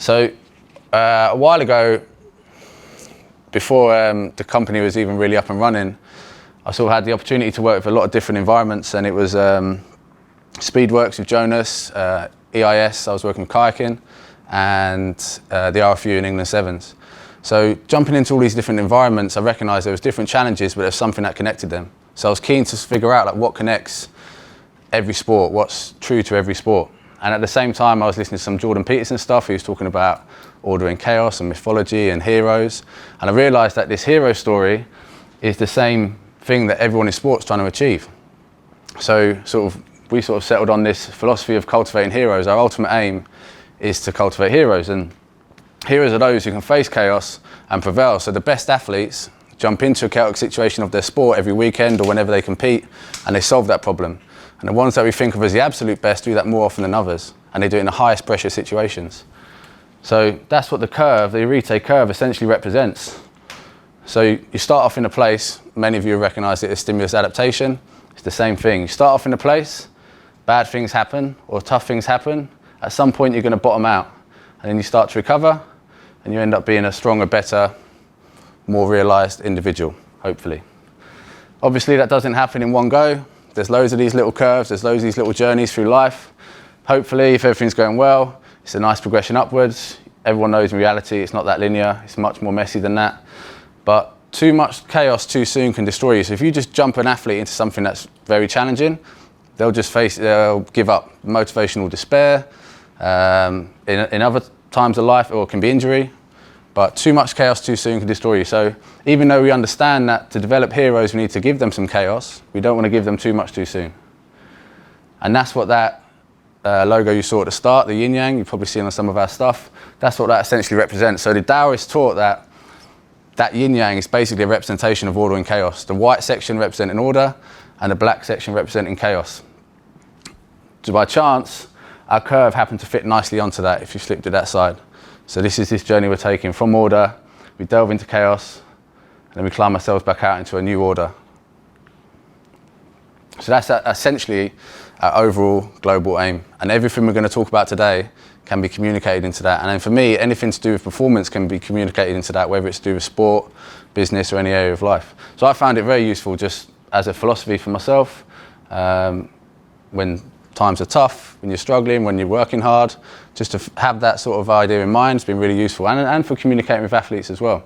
So a while ago, before the company was even really up and running, I sort of had the opportunity to work with a lot of different environments, and it was Speedworks with Jonas, EIS, I was working with kayaking, and the RFU in England Sevens. So jumping into all these different environments, I recognised there was different challenges, but there was something that connected them. So I was keen to figure out like what connects every sport, what's true to every sport. And at the same time, I was listening to some Jordan Peterson stuff. He was talking about order and chaos and mythology and heroes. And I realised that this hero story is the same thing that everyone in sport's trying to achieve. So we settled on this philosophy of cultivating heroes. Our ultimate aim is to cultivate heroes. And heroes are those who can face chaos and prevail. So the best athletes jump into a chaotic situation of their sport every weekend or whenever they compete, and they solve that problem. And the ones that we think of as the absolute best do that more often than others, and they do it in the highest pressure situations. So that's what the curve, the Arete curve, essentially represents. So you start off in a place, many of you recognise it as stimulus adaptation. It's the same thing. You start off in a place, bad things happen or tough things happen. At some point you're going to bottom out, and then you start to recover, and you end up being a stronger, better, more realised individual, hopefully. Obviously that doesn't happen in one go. There's loads of these little curves, there's loads of these little journeys through life. Hopefully, if everything's going well, it's a nice progression upwards. Everyone knows in reality it's not that linear, it's much more messy than that. But too much chaos too soon can destroy you. So if you just jump an athlete into something that's very challenging, they'll give up. Motivational despair. In other times of life, or it can be injury. But too much chaos too soon can destroy you. So even though we understand that to develop heroes, we need to give them some chaos, we don't want to give them too much too soon. And that's what that logo you saw at the start, the yin yang, you've probably seen on some of our stuff, that's what that essentially represents. So the Taoists taught that yin yang is basically a representation of order and chaos. The white section representing order, and the black section representing chaos. So by chance, our curve happened to fit nicely onto that if you slipped to that side. So this is this journey we're taking from order, we delve into chaos, and then we climb ourselves back out into a new order. So that's essentially our overall global aim. And everything we're going to talk about today can be communicated into that. And then for me, anything to do with performance can be communicated into that, whether it's to do with sport, business, or any area of life. So I found it very useful just as a philosophy for myself. When times are tough, when you're struggling, when you're working hard, just to have that sort of idea in mind has been really useful, and for communicating with athletes as well.